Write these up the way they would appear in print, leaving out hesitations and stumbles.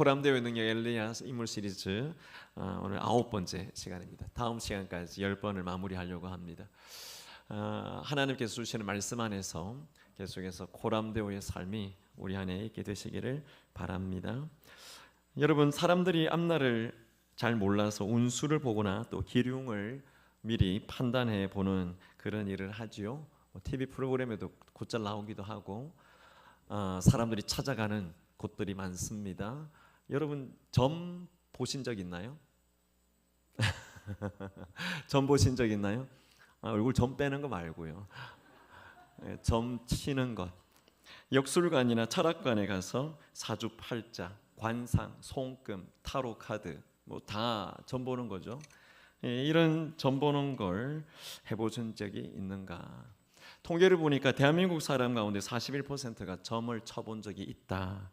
코람데오의 능력 엘리야 인물 시리즈 오늘 9번째 시간입니다. 다음 시간까지 10번을 마무리하려고 합니다. 하나님께서 주시는 말씀 안에서 계속해서 코람데오의 삶이 우리 안에 있게 되시기를 바랍니다. 여러분, 사람들이 앞날을 잘 몰라서 운수를 보거나 또 기륭을 미리 판단해 보는 그런 일을 하지요. TV 프로그램에도 곧잘 나오기도 하고 사람들이 찾아가는 곳들이 많습니다. 여러분, 점 보신 적 있나요? 점 보신 적 있나요? 얼굴 점 빼는 거 말고요. 점 치는 것. 역술관이나 철학관에 가서 사주팔자, 관상, 손금, 타로 카드 다 점 보는 거죠. 이런 점 보는 걸 해보신 적이 있는가? 통계를 보니까 대한민국 사람 가운데 41%가 점을 쳐본 적이 있다.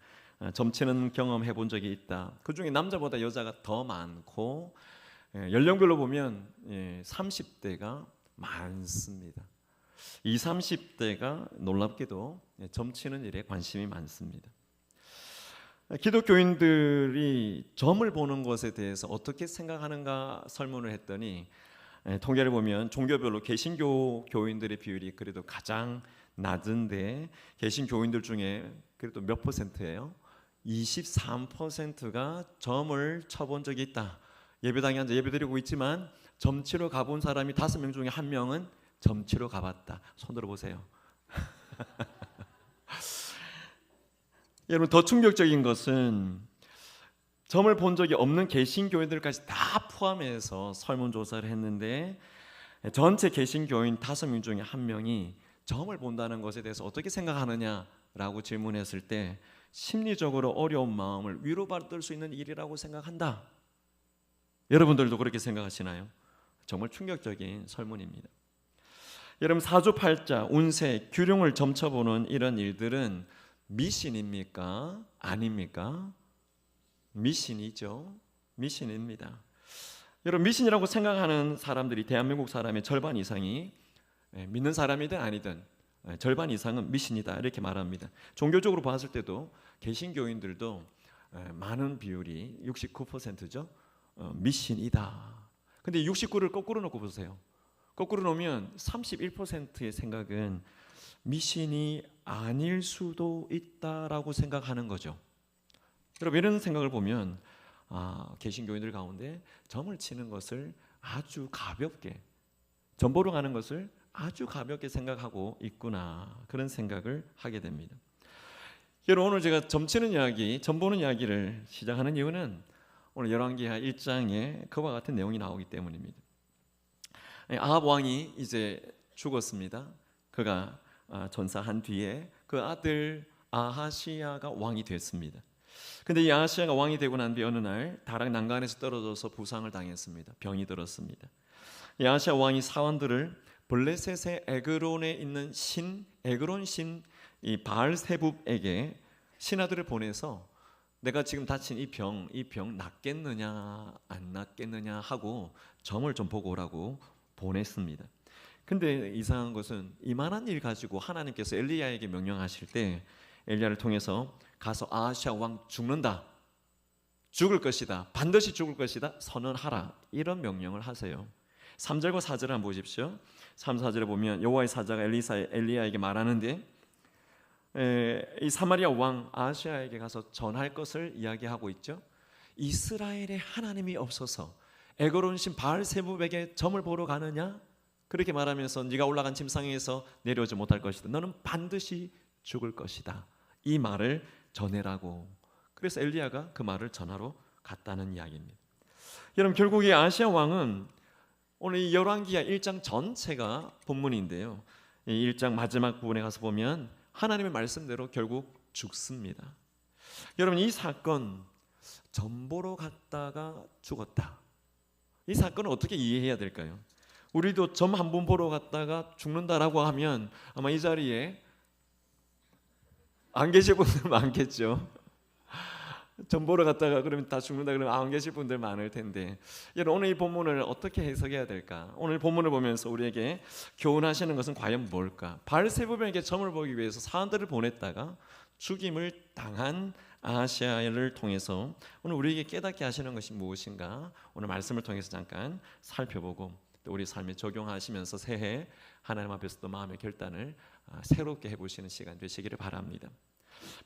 점치는 경험 해본 적이 있다. 그중에 남자보다 여자가 더 많고 연령별로 보면 30대가 많습니다. 20, 30대가 놀랍게도 점치는 일에 관심이 많습니다. 기독교인들이 점을 보는 것에 대해서 어떻게 생각하는가 설문을 했더니 통계를 보면 종교별로 개신교 교인들의 비율이 그래도 가장 낮은데 개신교인들 중에 그래도 몇 퍼센트예요? 23%가 점을 쳐본 적이 있다. 예배당에 앉아 예배드리고 있지만 점치러 가본 사람이 5명 중에 1명은 점치러 가봤다. 손 들어보세요. 여러분, 더 충격적인 것은 점을 본 적이 없는 개신교인들까지 다 포함해서 설문조사를 했는데 전체 개신교인 5명 중에 1명이 점을 본다는 것에 대해서 어떻게 생각하느냐라고 질문했을 때 심리적으로 어려운 마음을 위로받을 수 있는 일이라고 생각한다. 여러분들도 그렇게 생각하시나요? 정말 충격적인 설문입니다. 여러분, 사주팔자, 운세, 규룡을 점쳐보는 이런 일들은 미신입니까? 아닙니까? 미신이죠. 미신입니다. 여러분, 미신이라고 생각하는 사람들이 대한민국 사람의 절반 이상이 믿는 사람이든 아니든 절반 이상은 미신이다 이렇게 말합니다. 종교적으로 봤을 때도 개신교인들도 많은 비율이 69%죠. 미신이다. 근데 69를 거꾸로 놓고 보세요. 거꾸로 놓으면 31%의 생각은 미신이 아닐 수도 있다라고 생각하는 거죠. 여러분, 이런 생각을 보면 개신교인들 가운데 점을 치는 것을 아주 가볍게, 점 보러 가는 것을 아주 가볍게 생각하고 있구나, 그런 생각을 하게 됩니다. 여러분, 오늘 제가 점 치는 이야기, 점 보는 이야기를 시작하는 이유는 오늘 열왕기하 1장에 그와 같은 내용이 나오기 때문입니다. 아합 왕이 이제 죽었습니다. 그가 전사한 뒤에 그 아들 아하시야가 왕이 됐습니다. 근데 이 아하시야가 왕이 되고 난 뒤 어느 날 다락 난간에서 떨어져서 부상을 당했습니다. 병이 들었습니다. 이 아하시야 왕이 사원들을 블레셋의 에그론에 있는 에그론 신 이 바알세붑에게 신하들을 보내서 내가 지금 다친 이 병 낫겠느냐 안 낫겠느냐 하고 점을 좀 보고 오라고 보냈습니다. 근데 이상한 것은 이만한 일 가지고 하나님께서 엘리야에게 명령하실 때 엘리야를 통해서 가서 아하시야 왕 죽는다, 죽을 것이다, 반드시 죽을 것이다 선언하라, 이런 명령을 하세요. 3절과 4절을 한번 보십시오. 3, 4절에 보면 여호와의 사자가 엘리야에게 말하는데 이 사마리아 왕 아하시야에게 가서 전할 것을 이야기하고 있죠. 이스라엘의 하나님이 없어서 에그론 신 바알세붑에게 점을 보러 가느냐? 그렇게 말하면서 네가 올라간 침상에서 내려오지 못할 것이다. 너는 반드시 죽을 것이다. 이 말을 전해라고. 그래서 엘리야가 그 말을 전하러 갔다는 이야기입니다. 여러분, 결국 이 아하시야 왕은 오늘 이 열왕기하 1장 전체가 본문인데요, 이 1장 마지막 부분에 가서 보면 하나님의 말씀대로 결국 죽습니다. 여러분, 이 사건, 점 보러 갔다가 죽었다, 이 사건을 어떻게 이해해야 될까요? 우리도 점 한 번 보러 갔다가 죽는다라고 하면 아마 이 자리에 안 계실 분들 많겠죠. 점 보러 갔다가 그러면 다 죽는다 그러면 안 계실 분들 많을 텐데, 여러분, 오늘 이 본문을 어떻게 해석해야 될까? 오늘 본문을 보면서 우리에게 교훈하시는 것은 과연 뭘까? 바알세붑에게 점을 보기 위해서 사람들을 보냈다가 죽임을 당한 아하시아를 통해서 오늘 우리에게 깨닫게 하시는 것이 무엇인가 오늘 말씀을 통해서 잠깐 살펴보고 또 우리 삶에 적용하시면서 새해 하나님 앞에서 또 마음의 결단을 새롭게 해보시는 시간 되시기를 바랍니다.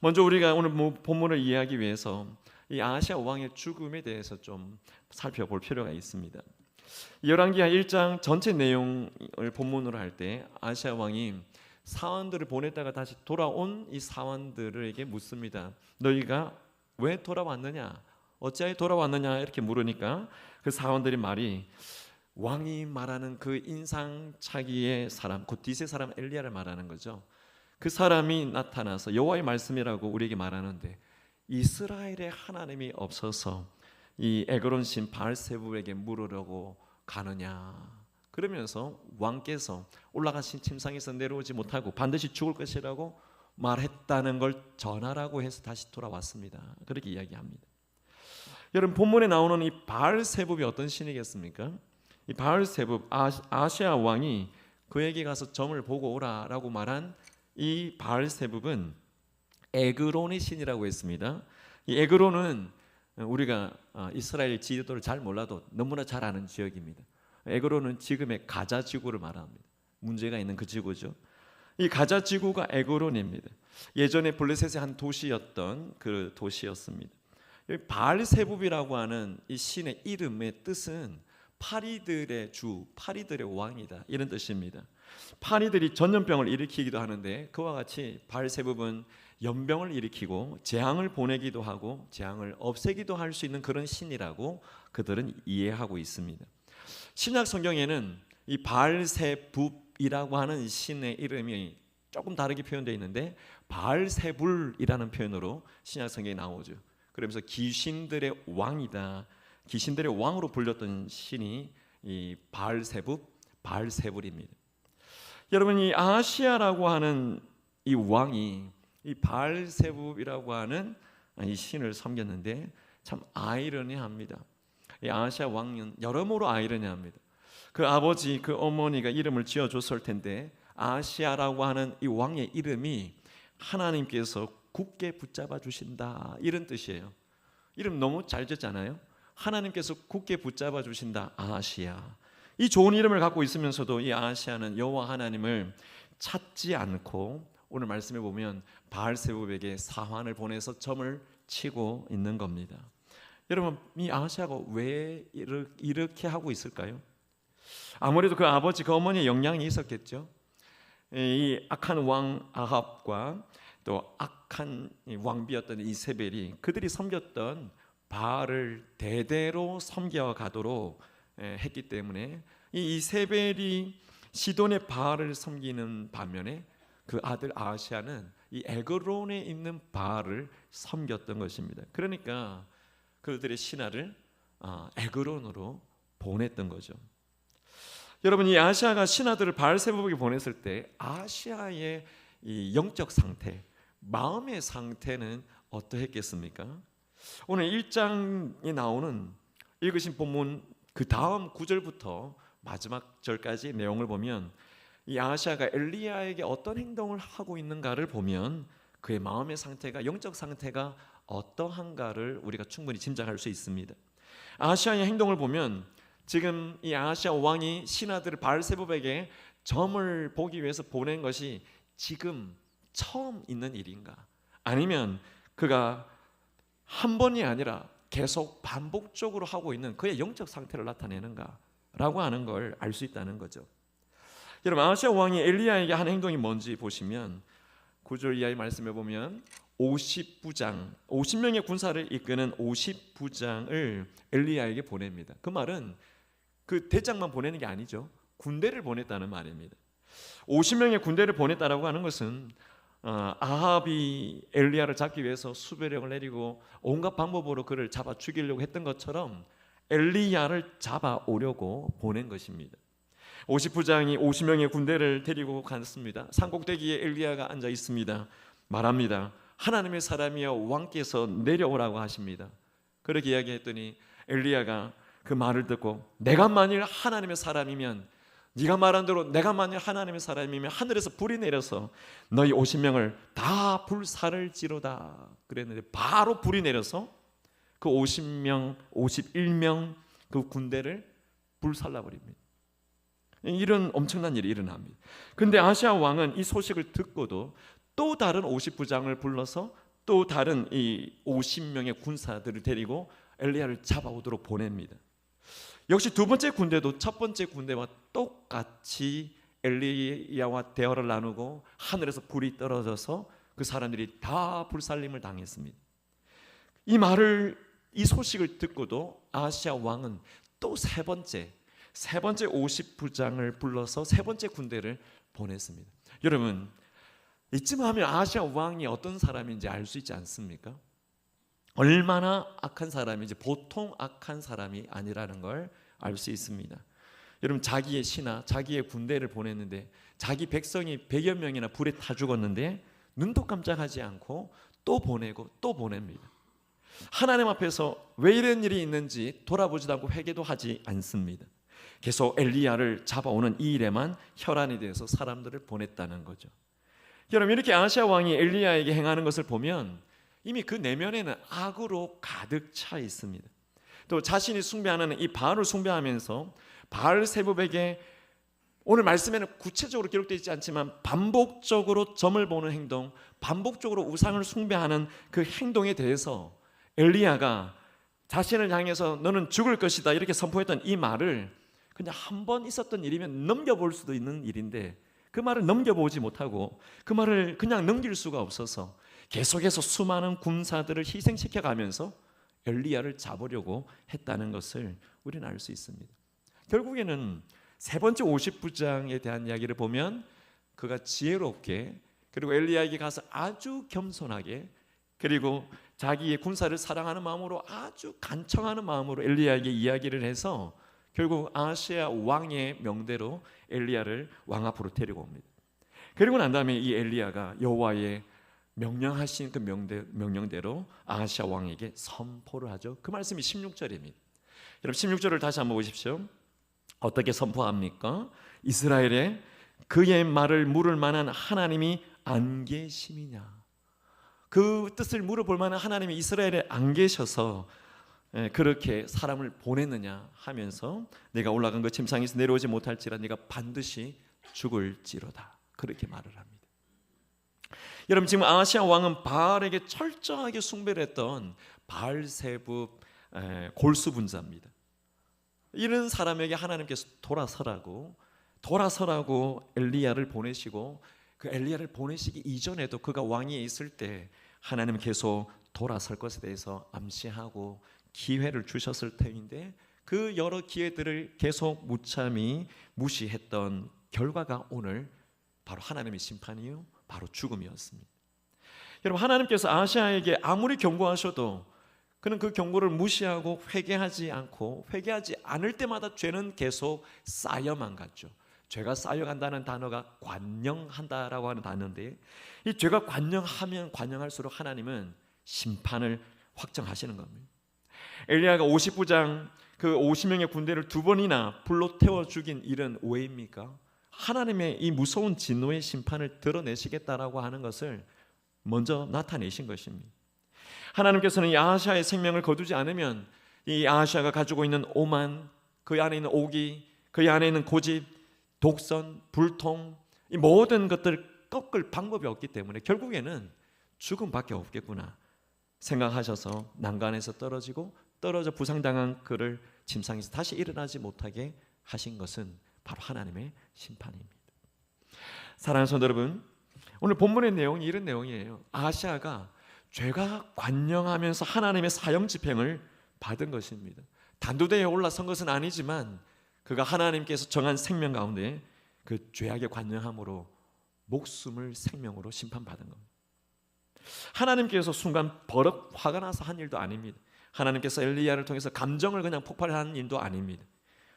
먼저 우리가 오늘 본문을 이해하기 위해서 이 아하시아 왕의 죽음에 대해서 좀 살펴볼 필요가 있습니다. 열왕기하 1장 전체 내용을 본문으로 할 때 아하시아 왕이 사원들을 보냈다가 다시 돌아온 이 사원들에게 묻습니다. 너희가 왜 돌아왔느냐? 어찌하여 돌아왔느냐? 이렇게 물으니까 그 사원들의 말이 왕이 말하는 그 인상착의의 사람, 곧 디세 사람 엘리야를 말하는 거죠. 그 사람이 나타나서 여호와의 말씀이라고 우리에게 말하는데 이스라엘의 하나님이 없어서 이 에그론 신 바알세불에게 물으려고 가느냐? 그러면서 왕께서 올라가신 침상에서 내려오지 못하고 반드시 죽을 것이라고 말했다는 걸 전하라고 해서 다시 돌아왔습니다. 그렇게 이야기합니다. 여러분 본문에 나오는 이 바알세불이 어떤 신이겠습니까? 이 바알세불 아시아 왕이 그에게 가서 점을 보고 오라라고 말한 이 바알세불은 에그론의 신이라고 했습니다. 이 에그론은 우리가 이스라엘 지도를 잘 몰라도 너무나 잘 아는 지역입니다. 에그론은 지금의 가자 지구를 말합니다. 문제가 있는 그 지구죠. 이 가자 지구가 에그론입니다. 예전에 블레셋의 한 도시였던 그 도시였습니다. 바알세불이라고 하는 이 신의 이름의 뜻은 파리들의 주, 파리들의 왕이다 이런 뜻입니다. 파리들이 전염병을 일으키기도 하는데 그와 같이 바알세불은 연병을 일으키고 재앙을 보내기도 하고 재앙을 없애기도 할 수 있는 그런 신이라고 그들은 이해하고 있습니다. 신약 성경에는 이 바알세불이라고 하는 신의 이름이 조금 다르게 표현되어 있는데 바알세불이라는 표현으로 신약 성경에 나오죠. 그러면서 귀신들의 왕이다, 귀신들의 왕으로 불렸던 신이 이 바알세불입니다. 여러분 이 아하시아라고 하는 이 왕이 이 바알세불이라고 하는 이 신을 섬겼는데 참 아이러니합니다. 이 아하시아 왕은 여러모로 아이러니합니다. 그 아버지 그 어머니가 이름을 지어줬을 텐데 아하시아라고 하는 이 왕의 이름이 하나님께서 굳게 붙잡아 주신다 이런 뜻이에요. 이름 너무 잘 지었잖아요. 하나님께서 굳게 붙잡아 주신다 아하시아. 이 좋은 이름을 갖고 있으면서도 이 아하시아는 여호와 하나님을 찾지 않고 오늘 말씀해 보면 바알세불에게 사환을 보내서 점을 치고 있는 겁니다. 여러분 이 아하시아가 왜 이렇게 하고 있을까요? 아무래도 그 아버지 그 어머니의 영향이 있었겠죠. 이 악한 왕 아합과 또 악한 왕비였던 이세벨이 그들이 섬겼던 바알을 대대로 섬겨가도록 했기 때문에 이 이세벨이 시돈의 바알을 섬기는 반면에 그 아들 아하시아는 이 에그론에 있는 바알을 섬겼던 것입니다. 그러니까 그들의 신하를 에그론으로 보냈던 거죠. 여러분 이 아하시아가 신하들을 바알세불에게 보냈을 때 아하시아의 이 영적 상태, 마음의 상태는 어떠했겠습니까? 오늘 1장에 나오는 읽으신 본문 그 다음 9절부터 마지막 절까지 내용을 보면 이 아하시아가 엘리야에게 어떤 행동을 하고 있는가를 보면 그의 마음의 상태가 영적 상태가 어떠한가를 우리가 충분히 짐작할 수 있습니다. 아하시아의 행동을 보면 지금 이 아하시아 왕이 신하들을 바알세불에게 점을 보기 위해서 보낸 것이 지금 처음 있는 일인가? 아니면 그가 한 번이 아니라 계속 반복적으로 하고 있는 그의 영적 상태를 나타내는가라고 하는 걸 알 수 있다는 거죠. 여러분 아하시아 왕이 엘리야에게 한 행동이 뭔지 보시면 9절 이하의 말씀에 보면 50명의 군사를 이끄는 50부장을 엘리야에게 보냅니다. 그 말은 그 대장만 보내는 게 아니죠. 군대를 보냈다는 말입니다. 50명의 군대를 보냈다라고 하는 것은 아합이 엘리야를 잡기 위해서 수배령을 내리고 온갖 방법으로 그를 잡아 죽이려고 했던 것처럼 엘리야를 잡아오려고 보낸 것입니다. 50부장이 50명의 군대를 데리고 갔습니다. 산꼭대기에 엘리야가 앉아 있습니다. 말합니다. 하나님의 사람이여 왕께서 내려오라고 하십니다. 그렇게 이야기했더니 엘리야가 그 말을 듣고 내가 만일 하나님의 사람이면 네가 말한 대로 내가 만약 하나님의 사람이면 하늘에서 불이 내려서 너희 50명을 다 불살을지로다 그랬는데 바로 불이 내려서 그 50명, 51명 그 군대를 불살라버립니다. 이런 엄청난 일이 일어납니다. 그런데 아시아 왕은 이 소식을 듣고도 또 다른 50부장을 불러서 또 다른 이 50명의 군사들을 데리고 엘리야를 잡아오도록 보냅니다. 역시 두 번째 군대도 첫 번째 군대와 똑같이 엘리야와 대화를 나누고 하늘에서 불이 떨어져서 그 사람들이 다 불살림을 당했습니다. 이 소식을 듣고도 아시아 왕은 또 세 번째 50부장을 불러서 세 번째 군대를 보냈습니다. 여러분, 이쯤 하면 아시아 왕이 어떤 사람인지 알 수 있지 않습니까? 얼마나 악한 사람인지 보통 악한 사람이 아니라는 걸 알 수 있습니다. 여러분, 자기의 신하, 자기의 군대를 보냈는데 자기 백성이 100여 명이나 불에 타 죽었는데 눈도 깜짝하지 않고 또 보내고 또 보냅니다. 하나님 앞에서 왜 이런 일이 있는지 돌아보지도 않고 회개도 하지 않습니다. 계속 엘리야를 잡아오는 이 일에만 혈안이 되어서 사람들을 보냈다는 거죠. 여러분, 이렇게 아시아 왕이 엘리야에게 행하는 것을 보면 이미 그 내면에는 악으로 가득 차 있습니다. 또 자신이 숭배하는 이 바알을 숭배하면서 바알세붑에게 오늘 말씀에는 구체적으로 기록되어 있지 않지만 반복적으로 점을 보는 행동, 반복적으로 우상을 숭배하는 그 행동에 대해서 엘리야가 자신을 향해서 너는 죽을 것이다 이렇게 선포했던 이 말을 그냥 한 번 있었던 일이면 넘겨볼 수도 있는 일인데 그 말을 넘겨보지 못하고 그 말을 그냥 넘길 수가 없어서 계속해서 수많은 군사들을 희생시켜가면서 엘리야를 잡으려고 했다는 것을 우리는 알 수 있습니다. 결국에는 세 번째 50부장에 대한 이야기를 보면 그가 지혜롭게 그리고 엘리야에게 가서 아주 겸손하게 그리고 자기의 군사를 사랑하는 마음으로 아주 간청하는 마음으로 엘리야에게 이야기를 해서 결국 아시아 왕의 명대로 엘리야를 왕 앞으로 데리고 옵니다. 그리고 난 다음에 이 엘리야가 여호와의 명령하신 그 명령대로 아시아 왕에게 선포를 하죠. 그 말씀이 16절입니다. 여러분 16절을 다시 한번 보십시오. 어떻게 선포합니까? 이스라엘에 그의 말을 물을 만한 하나님이 안 계심이냐. 그 뜻을 물어볼 만한 하나님이 이스라엘에 안 계셔서 그렇게 사람을 보냈느냐 하면서 내가 올라간 그 침상에서 내려오지 못할지라 네가 반드시 죽을지로다 그렇게 말을 합니다. 여러분 지금 아시아 왕은 바알에게 철저하게 숭배를 했던 바알세붑 골수분자입니다. 이런 사람에게 하나님께서 돌아서라고 엘리야를 보내시고 그 엘리야를 보내시기 이전에도 그가 왕위에 있을 때 하나님은 계속 돌아설 것에 대해서 암시하고 기회를 주셨을 터인데 그 여러 기회들을 계속 무참히 무시했던 결과가 오늘 바로 하나님의 심판이요 바로 죽음이었습니다. 여러분 하나님께서 아시아에게 아무리 경고하셔도 그는 그 경고를 무시하고 회개하지 않을 때마다 죄는 계속 쌓여만 갔죠. 죄가 쌓여간다는 단어가 관영한다라고 하는 단어인데 이 죄가 관영하면 관영할수록 하나님은 심판을 확정하시는 겁니다. 엘리야가 50부장 그 50명의 군대를 두 번이나 불로 태워 죽인 일은 왜입니까? 하나님의 이 무서운 진노의 심판을 드러내시겠다라고 하는 것을 먼저 나타내신 것입니다. 하나님께서는 이 아하시아의 생명을 거두지 않으면 이 아하시아가 가지고 있는 오만, 그 안에 있는 오기, 그 안에 있는 고집, 독선, 불통 이 모든 것들을 꺾을 방법이 없기 때문에 결국에는 죽음밖에 없겠구나 생각하셔서 난간에서 떨어져 부상당한 그를 침상에서 다시 일어나지 못하게 하신 것은 바로 하나님의 심판입니다. 사랑하는 성도 여러분, 오늘 본문의 내용이 이런 내용이에요. 아하시아가 죄가 관영하면서 하나님의 사형 집행을 받은 것입니다. 단두대에 올라선 것은 아니지만 그가 하나님께서 정한 생명 가운데 그 죄악의 관영함으로 목숨을 생명으로 심판받은 겁니다. 하나님께서 순간 버럭 화가 나서 한 일도 아닙니다. 하나님께서 엘리야를 통해서 감정을 그냥 폭발하는 일도 아닙니다.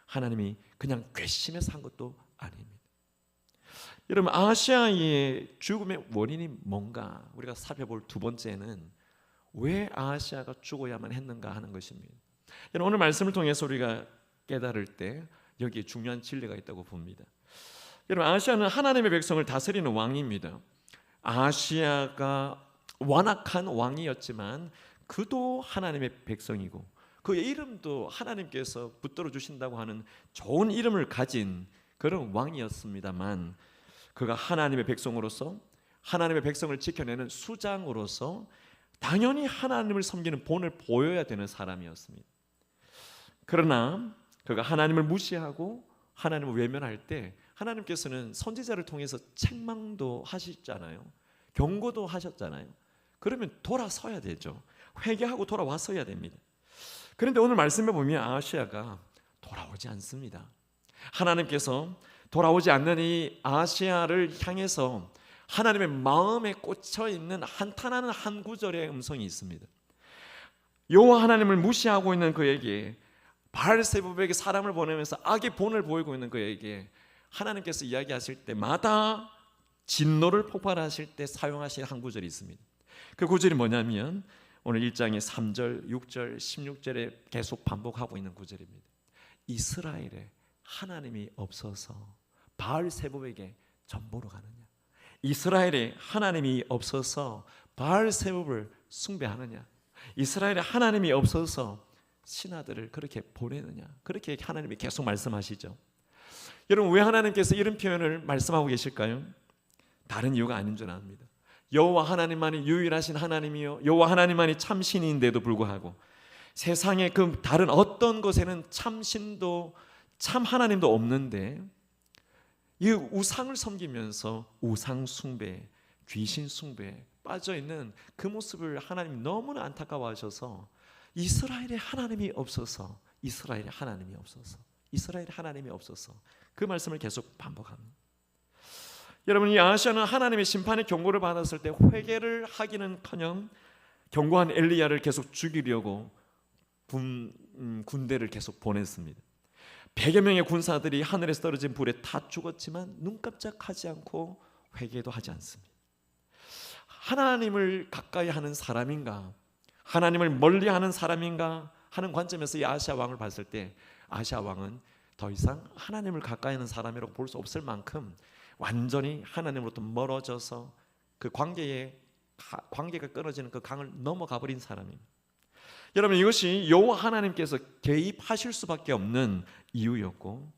하나님이 그냥 괘씸해서 한 것도 아닙니다. 여러분 아하시아의 죽음의 원인이 뭔가 우리가 살펴볼 두 번째는 왜 아하시아가 죽어야만 했는가 하는 것입니다. 오늘 말씀을 통해서 우리가 깨달을 때 여기에 중요한 진리가 있다고 봅니다. 여러분, 아시아는 하나님의 백성을 다스리는 왕입니다. 아시아가 완악한 왕이었지만 그도 하나님의 백성이고 그의 이름도 하나님께서 붙들어 주신다고 하는 좋은 이름을 가진 그런 왕이었습니다만, 그가 하나님의 백성으로서 하나님의 백성을 지켜내는 수장으로서 당연히 하나님을 섬기는 본을 보여야 되는 사람이었습니다. 그러나 그가 하나님을 무시하고 하나님을 외면할 때 하나님께서는 선지자를 통해서 책망도 하셨잖아요. 경고도 하셨잖아요. 그러면 돌아서야 되죠. 회개하고 돌아왔어야 됩니다. 그런데 오늘 말씀에 보면 아시아가 돌아오지 않습니다. 하나님께서 돌아오지 않는 이 아시아를 향해서 하나님의 마음에 꽂혀 있는 한탄하는 한 구절의 음성이 있습니다. 여호와 하나님을 무시하고 있는 그에게, 바알세불에게 사람을 보내면서 악의 본을 보이고 있는 그에게 하나님께서 이야기하실 때마다 진노를 폭발하실 때 사용하신 한 구절이 있습니다. 그 구절이 뭐냐면 오늘 1장의 3절, 6절, 16절에 계속 반복하고 있는 구절입니다. 이스라엘에 하나님이 없어서 바알세불에게 전보로 가느냐, 이스라엘에 하나님이 없어서 바알세불을 숭배하느냐, 이스라엘에 하나님이 없어서 신하들을 그렇게 보내느냐, 그렇게 하나님이 계속 말씀하시죠. 여러분, 왜 하나님께서 이런 표현을 말씀하고 계실까요? 다른 이유가 아닌 줄 압니다. 여호와 하나님만이 유일하신 하나님이요, 여호와 하나님만이 참신인데도 불구하고 세상에 그 다른 어떤 것에는 참신도 참 하나님도 없는데 이 우상을 섬기면서 우상 숭배, 귀신 숭배에 빠져있는 그 모습을 하나님이 너무나 안타까워하셔서 이스라엘에 하나님이 없어서, 이스라엘에 하나님이 없어서, 이스라엘에 하나님이 없어서 그 말씀을 계속 반복합니다. 여러분, 이 아시아는 하나님의 심판의 경고를 받았을 때 회개를 하기는커녕 경고한 엘리야를 계속 죽이려고 군대를 계속 보냈습니다. 100여 명의 군사들이 하늘에서 떨어진 불에 다 죽었지만 눈 깜짝하지 않고 회개도 하지 않습니다. 하나님을 가까이 하는 사람인가, 하나님을 멀리하는 사람인가 하는 관점에서 이 아시아 왕을 봤을 때 아시아 왕은 더 이상 하나님을 가까이 하는 사람이라고 볼 수 없을 만큼 완전히 하나님으로부터 멀어져서 그 관계가 끊어지는 그 강을 넘어가 버린 사람입니다. 여러분, 이것이 여호와 하나님께서 개입하실 수밖에 없는 이유였고,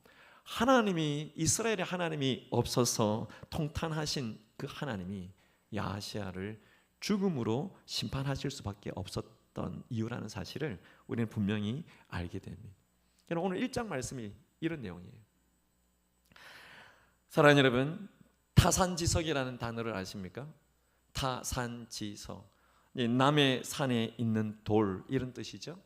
하나님이, 이스라엘의 하나님이 없어서 통탄하신 그 하나님이 이 아시아를 죽음으로 심판하실 수밖에 없었던 이유라는 사실을 우리는 분명히 알게 됩니다. 여러분, 오늘 1장 말씀이 이런 내용이에요. 사랑하는 여러분, 타산지석이라는 단어를 아십니까? 타산지석, 남의 산에 있는 돌, 이런 뜻이죠.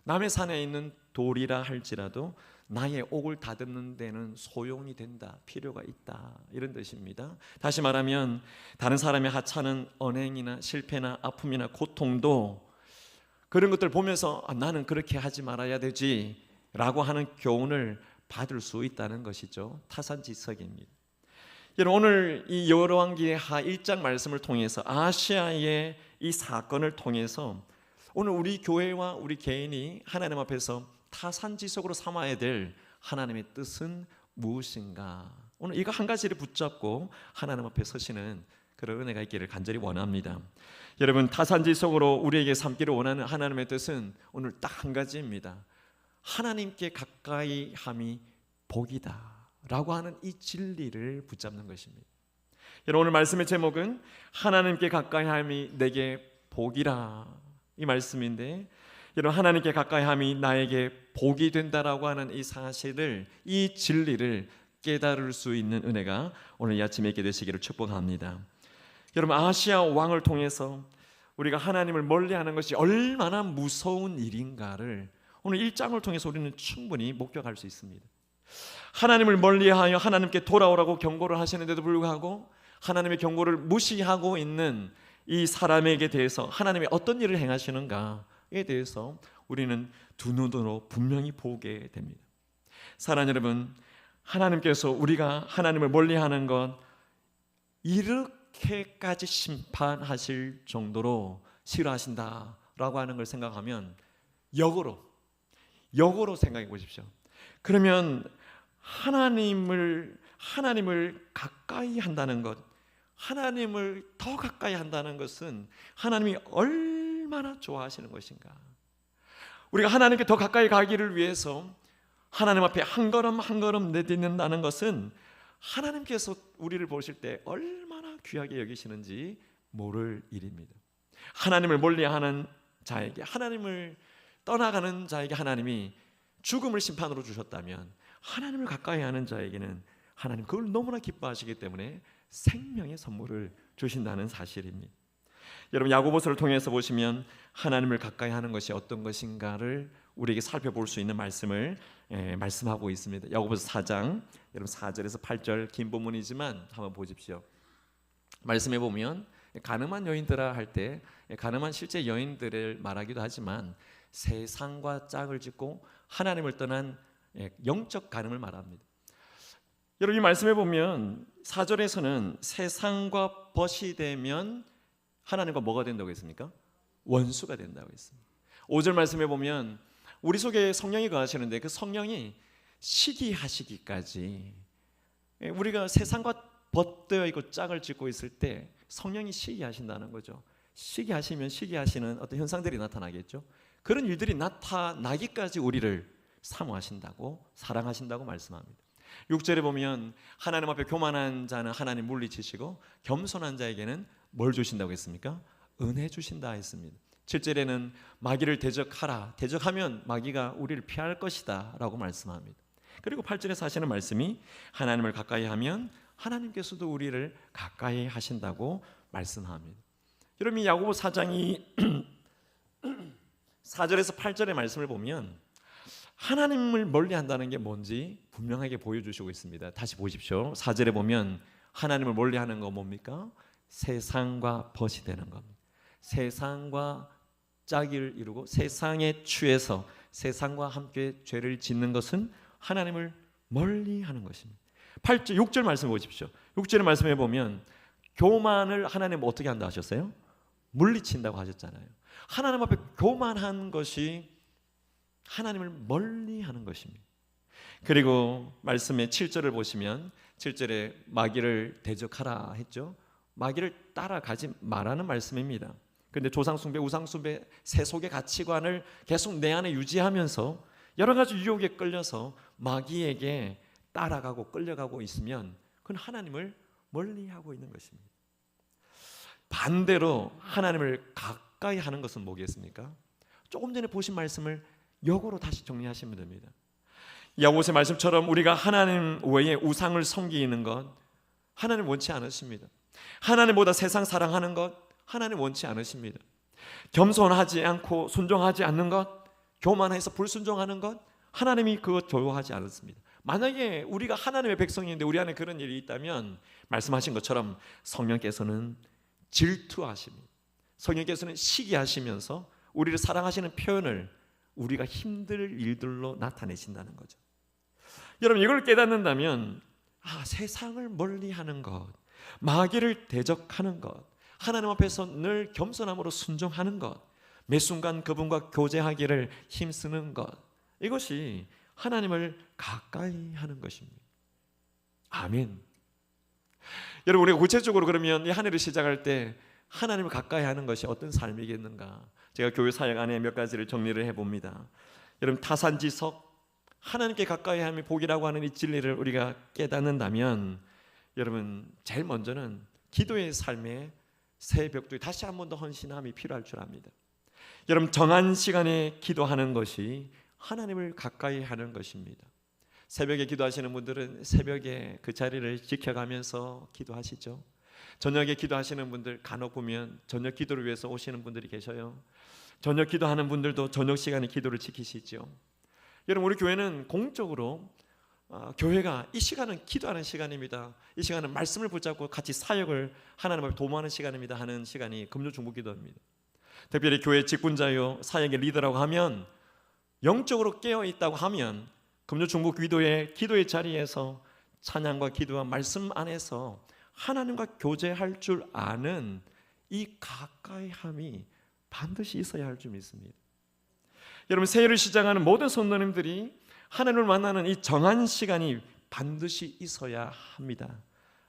남의 산에 있는 돌이라 할지라도 나의 옥을 다듬는 데는 소용이 된다, 필요가 있다, 이런 뜻입니다. 다시 말하면 다른 사람의 하찮은 언행이나 실패나 아픔이나 고통도 그런 것들 보면서 나는 그렇게 하지 말아야 되지 라고 하는 교훈을 받을 수 있다는 것이죠. 타산지석입니다. 여러분, 오늘 이 열왕기하 1장 말씀을 통해서 아시아의 이 사건을 통해서 오늘 우리 교회와 우리 개인이 하나님 앞에서 타산지석으로 삼아야 될 하나님의 뜻은 무엇인가, 오늘 이거 한 가지를 붙잡고 하나님 앞에 서시는 그런 은혜가 있기를 간절히 원합니다. 여러분, 타산지석으로 우리에게 삼기를 원하는 하나님의 뜻은 오늘 딱 한 가지입니다. 하나님께 가까이 함이 복이다 라고 하는 이 진리를 붙잡는 것입니다. 여러분, 오늘 말씀의 제목은 하나님께 가까이 함이 내게 복이라, 이 말씀인데, 여러분, 하나님께 가까이 함이 나에게 복이 된다라고 하는 이 사실을, 이 진리를 깨달을 수 있는 은혜가 오늘 이 아침에 있게 되시기를 축복합니다. 여러분, 아시아 왕을 통해서 우리가 하나님을 멀리하는 것이 얼마나 무서운 일인가를 오늘 1장을 통해서 우리는 충분히 목격할 수 있습니다. 하나님을 멀리하여 하나님께 돌아오라고 경고를 하시는데도 불구하고 하나님의 경고를 무시하고 있는 이 사람에게 대해서 하나님이 어떤 일을 행하시는가에 대해서 우리는 두 눈으로 분명히 보게 됩니다. 사랑하는 여러분, 하나님께서 우리가 하나님을 멀리하는 것 이렇게까지 심판하실 정도로 싫어하신다라고 하는 걸 생각하면 역으로 생각해 보십시오. 그러면 하나님을 가까이 한다는 것, 하나님을 더 가까이 한다는 것은 하나님이 얼마나 좋아하시는 것인가. 우리가 하나님께 더 가까이 가기를 위해서 하나님 앞에 한 걸음 한 걸음 내딛는다는 것은 하나님께서 우리를 보실 때 얼마나 귀하게 여기시는지 모를 일입니다. 하나님을 멀리하는 자에게, 하나님을 떠나가는 자에게 하나님이 죽음을 심판으로 주셨다면, 하나님을 가까이 하는 자에게는 하나님 그걸 너무나 기뻐하시기 때문에 생명의 선물을 주신다는 사실입니다. 여러분, 야고보서를 통해서 보시면 하나님을 가까이 하는 것이 어떤 것인가를 우리에게 살펴볼 수 있는 말씀을 말씀하고 있습니다. 야고보서 4장 여러분 4절에서 8절 긴 본문이지만 한번 보십시오. 말씀해 보면 가늠한 여인들아 할 때 가늠한 실제 여인들을 말하기도 하지만 세상과 짝을 짓고 하나님을 떠난 영적 가늠을 말합니다. 여러분, 이 말씀해 보면 4절에서는 세상과 벗이 되면 하나님과 뭐가 된다고 했습니까? 원수가 된다고 했습니다. 5절 말씀해 보면 우리 속에 성령이 거하시는데 그 성령이 시기하시기까지, 우리가 세상과 벗되어 있고 짝을 짓고 있을 때 성령이 시기하신다는 거죠. 시기하시면 시기하시는 어떤 현상들이 나타나겠죠. 그런 일들이 나타나기까지 우리를 사모하신다고, 사랑하신다고 말씀합니다. 6절에 보면 하나님 앞에 교만한 자는 하나님 물리치시고 겸손한 자에게는 뭘 주신다고 했습니까? 은혜 주신다 했습니다. 7절에는 마귀를 대적하라, 대적하면 마귀가 우리를 피할 것이다 라고 말씀합니다. 그리고 8절에서 하시는 말씀이 하나님을 가까이 하면 하나님께서도 우리를 가까이 하신다고 말씀합니다. 여러분, 이 야고보 4장이 4절에서 8절의 말씀을 보면 하나님을 멀리한다는 게 뭔지 분명하게 보여주시고 있습니다. 다시 보십시오. 4절에 보면 하나님을 멀리하는 거 뭡니까? 세상과 벗이 되는 겁니다. 세상과 짝을 이루고 세상에 취해서 세상과 함께 죄를 짓는 것은 하나님을 멀리하는 것입니다. 8절, 6절 말씀 보십시오. 6절의 말씀에 보면 교만을 하나님 어떻게 한다 하셨어요? 물리친다고 하셨잖아요. 하나님 앞에 교만한 것이 하나님을 멀리하는 것입니다. 그리고 말씀의 7절을 보시면 7절에 마귀를 대적하라 했죠. 마귀를 따라가지 말라는 말씀입니다. 그런데 조상숭배, 우상숭배, 세속의 가치관을 계속 내 안에 유지하면서 여러 가지 유혹에 끌려서 마귀에게 따라가고 끌려가고 있으면 그건 하나님을 멀리하고 있는 것입니다. 반대로 하나님을 가까이 하는 것은 뭐겠습니까? 조금 전에 보신 말씀을 역으로 다시 정리하시면 됩니다. 야고보의 말씀처럼 우리가 하나님 외에 우상을 섬기는 것 하나님 원치 않으십니다. 하나님보다 세상 사랑하는 것 하나님 원치 않으십니다. 겸손하지 않고 순종하지 않는 것, 교만해서 불순종하는 것 하나님이 그것 좋아하지 않습니다. 만약에 우리가 하나님의 백성인데 우리 안에 그런 일이 있다면 말씀하신 것처럼 성령께서는 질투하십니다. 성령께서는 시기하시면서 우리를 사랑하시는 표현을 우리가 힘들 일들로 나타내신다는 거죠. 여러분, 이걸 깨닫는다면 세상을 멀리하는 것, 마귀를 대적하는 것, 하나님 앞에서 늘 겸손함으로 순종하는 것, 매 순간 그분과 교제하기를 힘쓰는 것, 이것이 하나님을 가까이 하는 것입니다. 아멘. 여러분, 우리가 구체적으로 그러면 이 한 해를 시작할 때 하나님을 가까이 하는 것이 어떤 삶이겠는가? 제가 교회 사역 안에 몇 가지를 정리를 해봅니다. 여러분, 타산지석, 하나님께 가까이 함이 복이라고 하는 이 진리를 우리가 깨닫는다면 여러분, 제일 먼저는 기도의 삶에 새벽도 다시 한 번 더 헌신함이 필요할 줄 압니다. 여러분, 정한 시간에 기도하는 것이 하나님을 가까이 하는 것입니다. 새벽에 기도하시는 분들은 새벽에 그 자리를 지켜가면서 기도하시죠. 저녁에 기도하시는 분들 간혹 보면 저녁 기도를 위해서 오시는 분들이 계셔요. 저녁 기도하는 분들도 저녁 시간에 기도를 지키시죠. 여러분, 우리 교회는 공적으로 교회가 이 시간은 기도하는 시간입니다, 이 시간은 말씀을 붙잡고 같이 사역을 하나님 앞에 도모하는 시간입니다 하는 시간이 금요 중보 기도입니다. 특별히 교회 직분자요 사역의 리더라고 하면, 영적으로 깨어있다고 하면 금요 중보 기도의 자리에서 찬양과 기도와 말씀 안에서 하나님과 교제할 줄 아는 이 가까이함이 반드시 있어야 할 줄 믿습니다. 여러분, 새해를 시작하는 모든 성도님들이 하나님을 만나는 이 정한 시간이 반드시 있어야 합니다.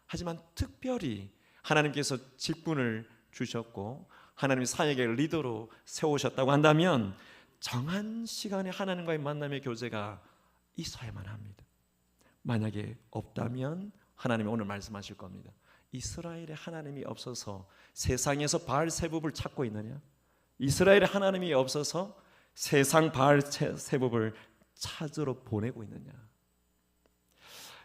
하지만 특별히 하나님께서 직분을 주셨고 하나님이 사역의 리더로 세우셨다고 한다면 정한 시간에 하나님과의 만남의 교제가 있어야만 합니다. 만약에 없다면 하나님이 오늘 말씀하실 겁니다. 이스라엘에 하나님이 없어서 세상에서 바알세붑을 찾고 있느냐? 이스라엘에 하나님이 없어서 세상 바알세붑을 찾으러 보내고 있느냐?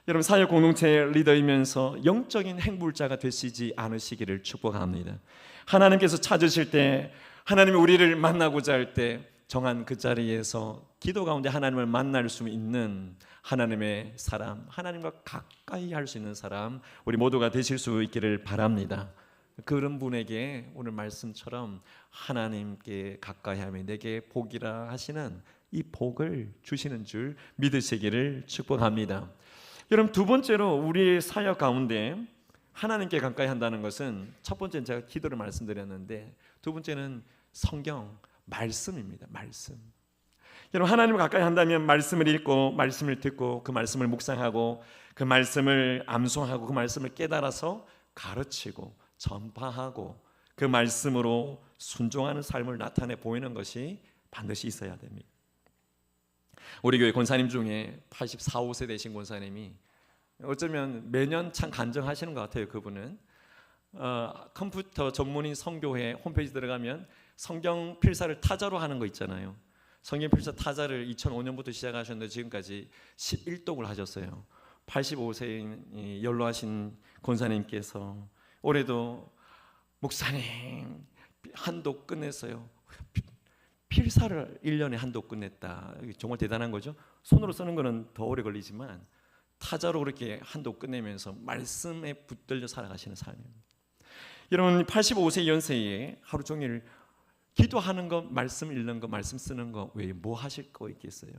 여러분, 사역 공동체의 리더이면서 영적인 행불자가 되시지 않으시기를 축복합니다. 하나님께서 찾으실 때, 하나님이 우리를 만나고자 할 때 정한 그 자리에서 기도 가운데 하나님을 만날 수 있는 하나님의 사람, 하나님과 가까이 할 수 있는 사람, 우리 모두가 되실 수 있기를 바랍니다. 그런 분에게 오늘 말씀처럼 하나님께 가까이 하며 내게 복이라 하시는 이 복을 주시는 줄 믿으시기를 축복합니다. 여러분, 두 번째로 우리의 사역 가운데 하나님께 가까이 한다는 것은, 첫 번째는 제가 기도를 말씀드렸는데, 두 번째는 성경 말씀입니다. 말씀. 여러분, 하나님을 가까이 한다면 말씀을 읽고 말씀을 듣고 그 말씀을 묵상하고 그 말씀을 암송하고 그 말씀을 깨달아서 가르치고 전파하고 그 말씀으로 순종하는 삶을 나타내 보이는 것이 반드시 있어야 됩니다. 우리 교회 권사님 중에 84, 5세 되신 권사님이 어쩌면 매년 참 간증하시는 것 같아요. 그분은 컴퓨터 전문인 성교회 홈페이지 들어가면 성경 필사를 타자로 하는 거 있잖아요. 성경 필사 타자를 2005년부터 시작하셨는데 지금까지 11독을 하셨어요. 85세인 연로하신 권사님께서 올해도 목사님 한독 끝냈어요. 필사를 1년에 한독 끝냈다. 정말 대단한 거죠. 손으로 쓰는 거는 더 오래 걸리지만 타자로 그렇게 한독 끝내면서 말씀에 붙들려 살아가시는 삶입니다. 여러분, 85세 연세에 하루 종일 기도하는 것, 말씀 읽는 것, 말씀 쓰는 것 외에 뭐 하실 거 있겠어요?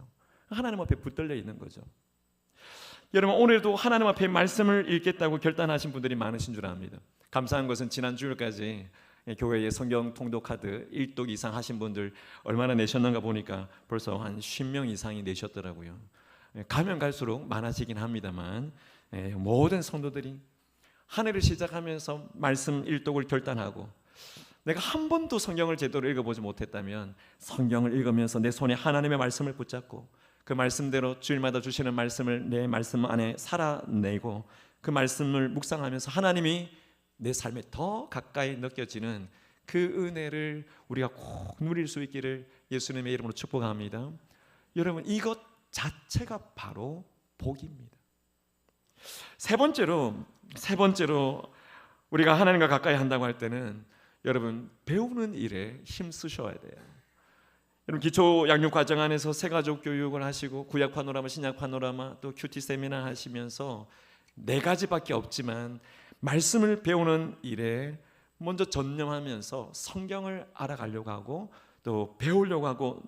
하나님 앞에 붙들려 있는 거죠. 여러분, 오늘도 하나님 앞에 말씀을 읽겠다고 결단하신 분들이 많으신 줄 압니다. 감사한 것은 지난 주일까지 교회에 성경 통독 카드 1독 이상 하신 분들 얼마나 내셨는가 보니까 벌써 한 10명 이상이 내셨더라고요. 가면 갈수록 많아지긴 합니다만 모든 성도들이 한 해를 시작하면서 말씀 1독을 결단하고, 내가 한 번도 성경을 제대로 읽어보지 못했다면 성경을 읽으면서 내 손에 하나님의 말씀을 붙잡고 그 말씀대로 주일마다 주시는 말씀을 내 말씀 안에 살아내고 그 말씀을 묵상하면서 하나님이 내 삶에 더 가까이 느껴지는 그 은혜를 우리가 꼭 누릴 수 있기를 예수님의 이름으로 축복합니다. 여러분, 이것 자체가 바로 복입니다. 세 번째로 우리가 하나님과 가까이 한다고 할 때는 여러분, 배우는 일에 힘쓰셔야 돼요. 여러분, 기초 양육 과정 안에서 새가족 교육을 하시고 구약 파노라마, 신약 파노라마, 또 큐티 세미나 하시면서 4가지밖에 없지만 말씀을 배우는 일에 먼저 전념하면서 성경을 알아가려고 하고 또 배우려고 하고,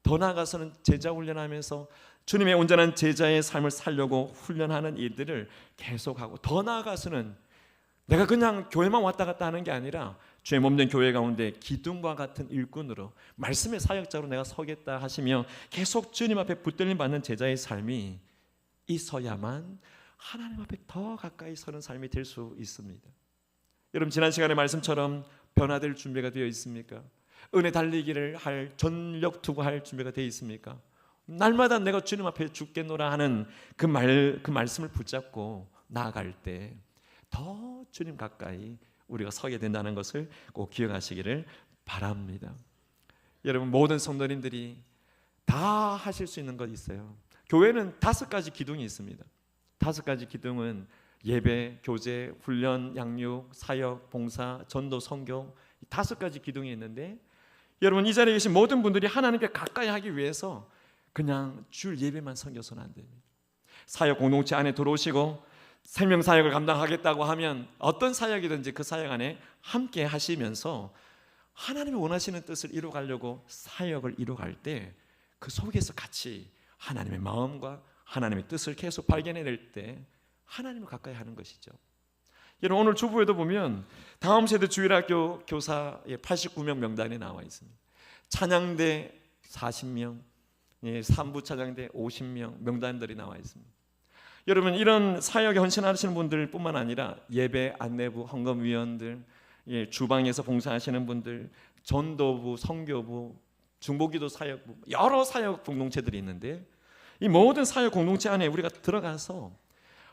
더 나아가서는 제자 훈련하면서 주님의 온전한 제자의 삶을 살려고 훈련하는 일들을 계속하고, 더 나아가서는 내가 그냥 교회만 왔다 갔다 하는 게 아니라 주의 몸된 교회 가운데 기둥과 같은 일꾼으로 말씀의 사역자로 내가 서겠다 하시며 계속 주님 앞에 붙들림 받는 제자의 삶이 있어야만 하나님 앞에 더 가까이 서는 삶이 될 수 있습니다. 여러분, 지난 시간의 말씀처럼 변화될 준비가 되어 있습니까? 은혜 달리기를 할, 전력 투구할 준비가 되어 있습니까? 날마다 내가 주님 앞에 죽겠노라 하는 그 말씀을 붙잡고 나아갈 때 더 주님 가까이 우리가 서게 된다는 것을 꼭 기억하시기를 바랍니다. 여러분, 모든 성도님들이 다 하실 수 있는 것 있어요. 교회는 5가지 기둥이 있습니다. 5가지 기둥은 예배, 교제, 훈련, 양육, 사역, 봉사, 전도, 선교, 5가지 기둥이 있는데, 여러분, 이 자리에 계신 모든 분들이 하나님께 가까이 하기 위해서 그냥 줄 예배만 섬겨서는 안 됩니다. 사역 공동체 안에 들어오시고 생명사역을 감당하겠다고 하면 어떤 사역이든지 그 사역 안에 함께 하시면서 하나님이 원하시는 뜻을 이루어가려고 사역을 이루어갈 때 그 속에서 같이 하나님의 마음과 하나님의 뜻을 계속 발견해낼 때 하나님을 가까이 하는 것이죠. 여러분, 오늘 주부에도 보면 다음 세대 주일학교 교사의 89명 명단에 나와 있습니다. 찬양대 40명, 3부차장대 50명 명단들이 나와 있습니다. 여러분, 이런 사역에 헌신하시는 분들뿐만 아니라 예배 안내부, 헌금위원들, 주방에서 봉사하시는 분들, 전도부, 선교부, 중보기도 사역부, 여러 사역 공동체들이 있는데, 이 모든 사역 공동체 안에 우리가 들어가서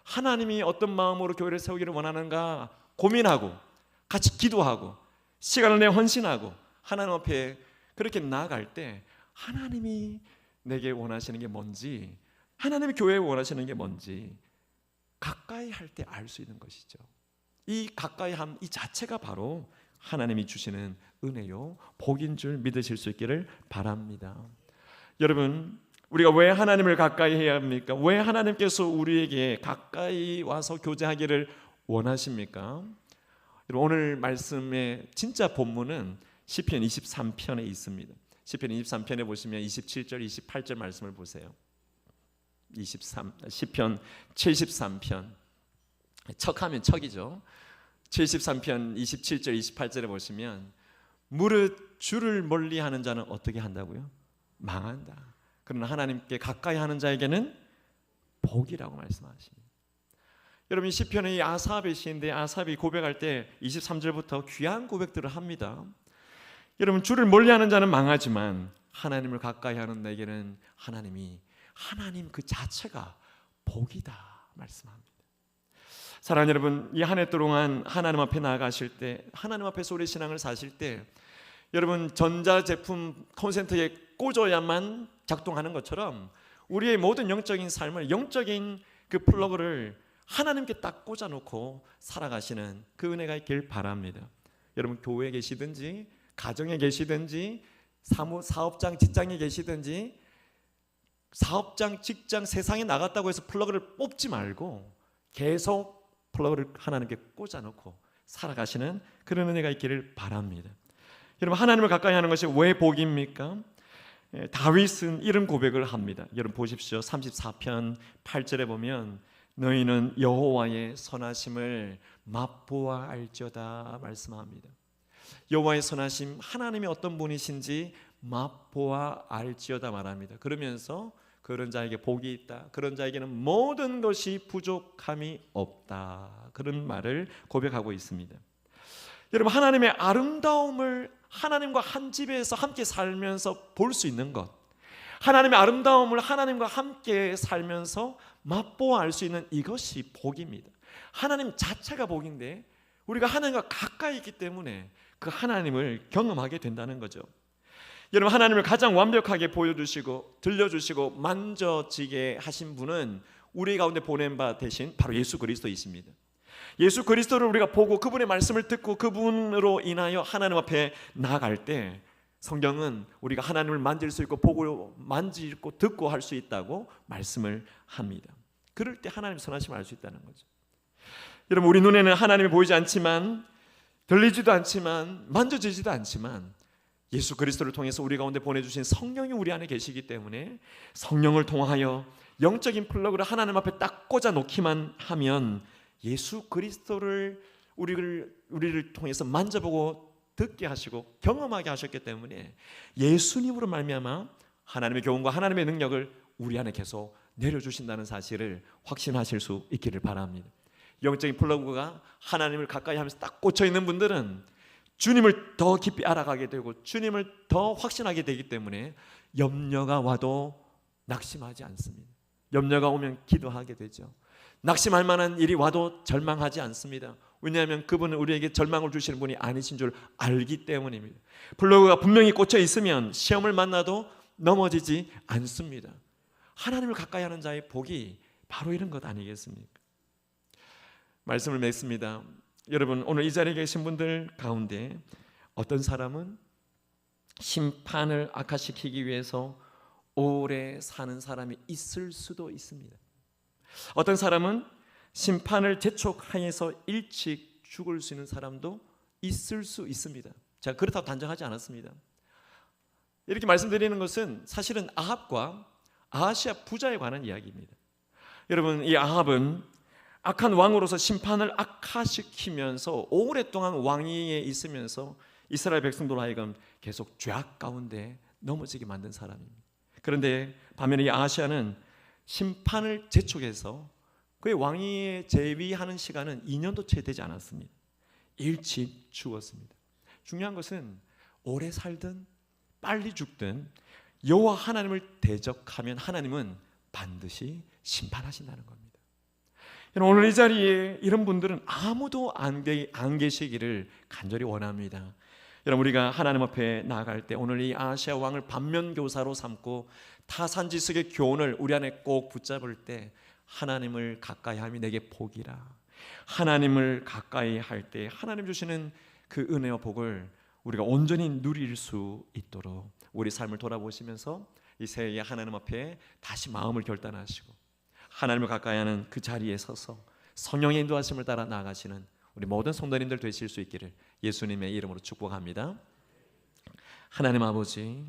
하나님이 어떤 마음으로 교회를 세우기를 원하는가 고민하고 같이 기도하고 시간을 내 헌신하고 하나님 앞에 그렇게 나아갈 때 하나님이 내게 원하시는 게 뭔지, 하나님이 교회에 원하시는 게 뭔지 가까이 할 때 알 수 있는 것이죠. 이 가까이함 이 자체가 바로 하나님이 주시는 은혜요 복인 줄 믿으실 수 있기를 바랍니다. 여러분, 우리가 왜 하나님을 가까이 해야 합니까? 왜 하나님께서 우리에게 가까이 와서 교제하기를 원하십니까? 오늘 말씀의 진짜 본문은 시편 23편에 있습니다. 시편 23편에 보시면 27절, 28절 말씀을 보세요. 시편 73편, 척하면 척이죠. 73편 27절, 28절에 보시면 무릇 주를 멀리하는 자는 어떻게 한다고요? 망한다. 그러나 하나님께 가까이 하는 자에게는 복이라고 말씀하십니다. 여러분, 시편의 아삽의 시인데 아삽이 고백할 때 23절부터 귀한 고백들을 합니다. 여러분, 주를 멀리하는 자는 망하지만 하나님을 가까이 하는 내게는 하나님 그 자체가 복이다 말씀합니다. 사랑하는 여러분, 이 한 해 동안 하나님 앞에 나아가실 때, 하나님 앞에서 우리 신앙을 사실 때, 여러분, 전자제품 콘센트에 꽂아야만 작동하는 것처럼 우리의 모든 영적인 삶을, 영적인 그 플러그를 하나님께 딱 꽂아놓고 살아가시는 그 은혜가 있길 바랍니다. 여러분, 교회에 계시든지 가정에 계시든지 사업장 직장에 계시든지, 사업장 직장 세상에 나갔다고 해서 플러그를 뽑지 말고 계속 플러그를 하나님께 꽂아놓고 살아가시는 그런 은혜가 있기를 바랍니다. 여러분, 하나님을 가까이 하는 것이 왜 복입니까? 다윗은 이런 고백을 합니다. 여러분 보십시오. 34편 8절에 보면 너희는 여호와의 선하심을 맛보아 알지어다 말씀합니다. 여호와의 선하심, 하나님이 어떤 분이신지 맛보아 알지어다 말합니다. 그러면서 그런 자에게 복이 있다, 그런 자에게는 모든 것이 부족함이 없다, 그런 말을 고백하고 있습니다. 여러분, 하나님의 아름다움을 하나님과 한 집에서 함께 살면서 볼 수 있는 것, 하나님의 아름다움을 하나님과 함께 살면서 맛보아 알 수 있는 이것이 복입니다. 하나님 자체가 복인데 우리가 하나님과 가까이 있기 때문에 그 하나님을 경험하게 된다는 거죠. 여러분, 하나님을 가장 완벽하게 보여주시고 들려주시고 만져지게 하신 분은 우리 가운데 보낸 바 대신 바로 예수 그리스도이십니다. 예수 그리스도를 우리가 보고 그분의 말씀을 듣고 그분으로 인하여 하나님 앞에 나아갈 때 성경은 우리가 하나님을 만질 수 있고 보고 만지고 듣고 할 수 있다고 말씀을 합니다. 그럴 때 하나님의 선하심을 알 수 있다는 거죠. 여러분, 우리 눈에는 하나님이 보이지 않지만, 들리지도 않지만, 만져지지도 않지만 예수 그리스도를 통해서 우리 가운데 보내주신 성령이 우리 안에 계시기 때문에 성령을 통하여 영적인 플러그를 하나님 앞에 딱 꽂아 놓기만 하면 예수 그리스도를 우리를 통해서 만져보고 듣게 하시고 경험하게 하셨기 때문에 예수님으로 말미암아 하나님의 교훈과 하나님의 능력을 우리 안에 계속 내려주신다는 사실을 확신하실 수 있기를 바랍니다. 영적인 플러그가 하나님을 가까이 하면서 딱 꽂혀 있는 분들은 주님을 더 깊이 알아가게 되고 주님을 더 확신하게 되기 때문에 염려가 와도 낙심하지 않습니다. 염려가 오면 기도하게 되죠. 낙심할 만한 일이 와도 절망하지 않습니다. 왜냐하면 그분은 우리에게 절망을 주시는 분이 아니신 줄 알기 때문입니다. 플러그가 분명히 꽂혀 있으면 시험을 만나도 넘어지지 않습니다. 하나님을 가까이 하는 자의 복이 바로 이런 것 아니겠습니까? 말씀을 맺습니다. 여러분, 오늘 이 자리에 계신 분들 가운데 어떤 사람은 심판을 악화시키기 위해서 오래 사는 사람이 있을 수도 있습니다. 어떤 사람은 심판을 재촉하여서 일찍 죽을 수 있는 사람도 있을 수 있습니다. 제가 그렇다고 단정하지 않았습니다. 이렇게 말씀드리는 것은 사실은 아합과 아하시아 부자에 관한 이야기입니다. 여러분, 이 아합은 악한 왕으로서 심판을 악화시키면서 오랫동안 왕위에 있으면서 이스라엘 백성들 하여금 계속 죄악 가운데 넘어지게 만든 사람입니다. 그런데 반면에 이 아하시아는 심판을 재촉해서 그의 왕위에 재위하는 시간은 2년도 채 되지 않았습니다. 일찍 죽었습니다. 중요한 것은 오래 살든 빨리 죽든 여호와 하나님을 대적하면 하나님은 반드시 심판하신다는 겁니다. 오늘 이 자리에 이런 분들은 아무도 안 계시기를 간절히 원합니다. 여러분, 우리가 하나님 앞에 나아갈 때 오늘 이 아하시아 왕을 반면교사로 삼고 타산지석의 교훈을 우리 안에 꼭 붙잡을 때 하나님을 가까이 함이 내게 복이라, 하나님을 가까이 할 때 하나님 주시는 그 은혜와 복을 우리가 온전히 누릴 수 있도록 우리 삶을 돌아보시면서 이 새해에 하나님 앞에 다시 마음을 결단하시고 하나님을 가까이 하는 그 자리에 서서 성령의 인도하심을 따라 나아가시는 우리 모든 성도님들 되실 수 있기를 예수님의 이름으로 축복합니다. 하나님 아버지,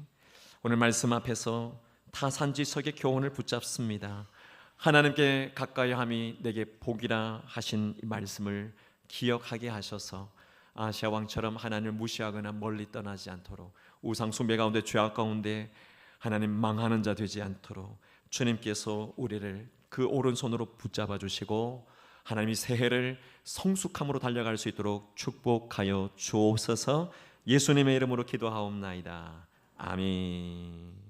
오늘 말씀 앞에서 타산지석의 교훈을 붙잡습니다. 하나님께 가까이 함이 내게 복이라 하신 이 말씀을 기억하게 하셔서 아하시아 왕처럼 하나님을 무시하거나 멀리 떠나지 않도록, 우상 숭배 가운데 죄악 가운데 하나님 망하는 자 되지 않도록 주님께서 우리를 그 오른손으로 붙잡아 주시고 하나님이 새해를 성숙함으로 달려갈 수 있도록 축복하여 주옵소서. 예수님의 이름으로 기도하옵나이다. 아멘.